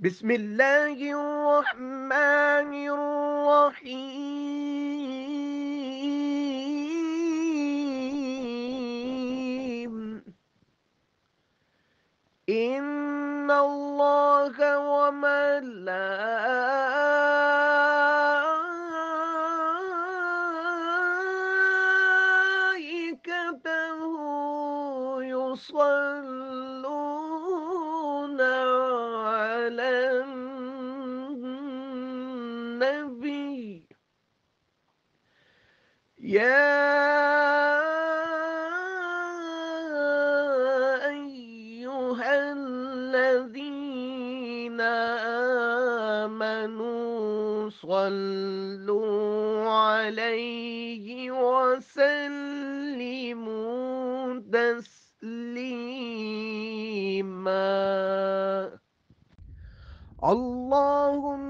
بسم الله الرحمن الرحيم. إن الله وملائكته يصلون على النبي يا أيها الذين آمنوا صلوا عليه وسلموا تسليما. اللهم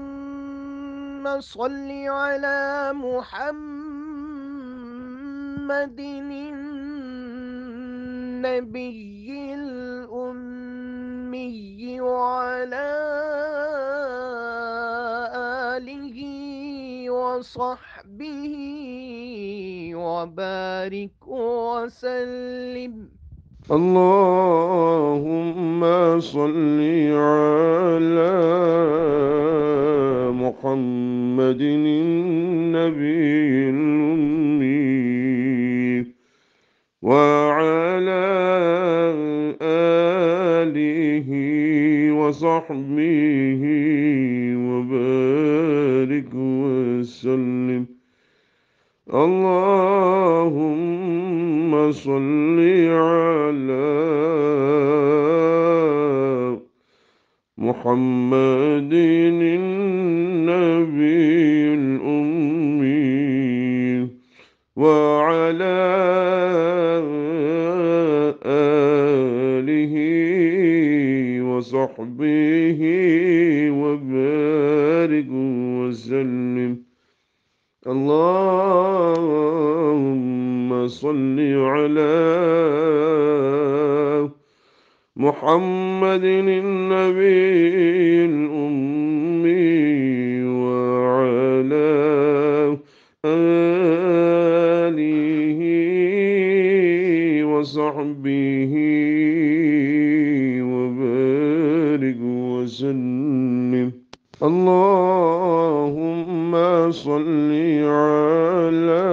صل على محمد النبي الأمي وعلى آله وصحبه وبارك وسلم. اللهم صل على محمد النبي الأمي وعلى آله وصحبه وبارك وسلم. اللهم صل على محمد النبي الأمي وعلى آله وصحبه وبارك وسلم. اللهم صل على محمد النبي الأمي وعلى آله وصحبه وبارك وسلم. اللهم صل على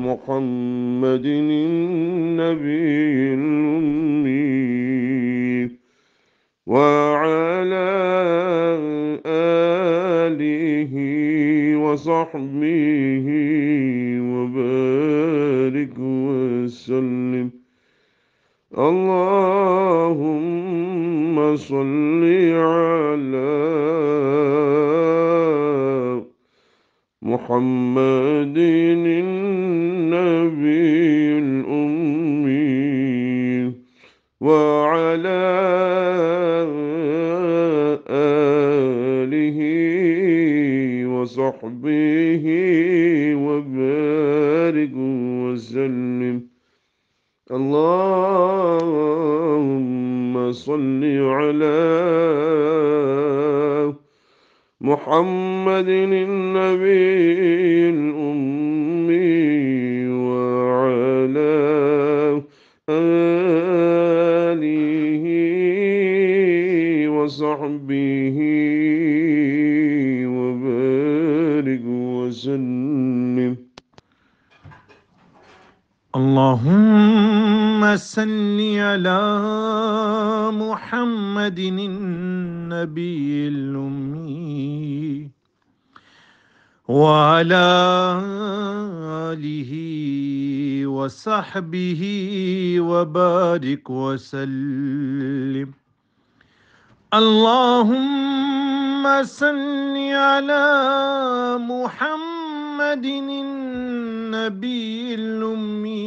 محمد النبي الأمي وعلى آله وصحبه وبارك وسلم. اللهم صل على محمد النبي الأمي وعلى آله وصحبه وبارك وسلم. اللهم صل على محمد النبي الأمي وعلى آله وصحبه وبارك وسلم. اللهم صل على محمد النبي الأمي وعلى آله وصحبه وبارك وسلم. اللهم صل على محمد النبي الأمي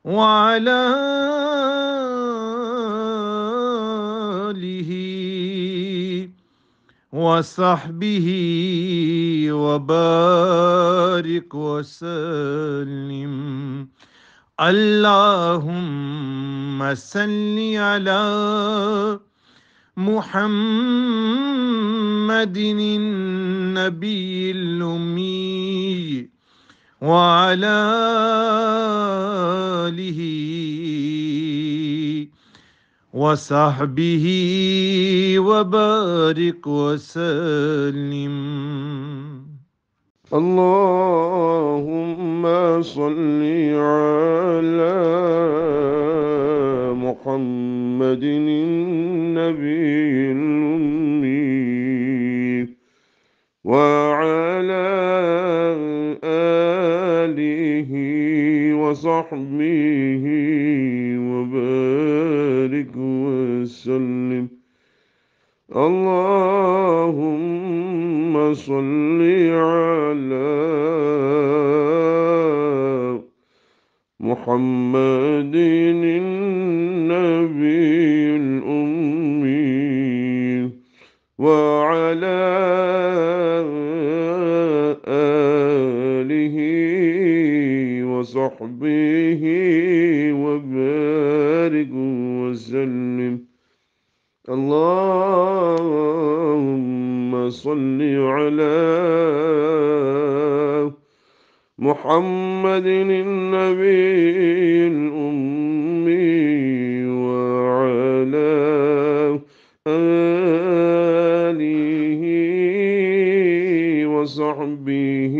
وعلى آله وصحبه وبارك وسلم. اللهم صل على محمد النبي الأمي وعلى آله وصحبه وبارك وسلم. اللهم صل على محمد النبي الأمي وعلى آله وصحبه وبارك وسلم. اللهم صل على محمد النبي الأمي وعلى آله وصحبه وبارك وسلم. اللهم صل على محمد النبي الأمي وعلى آله وصحبه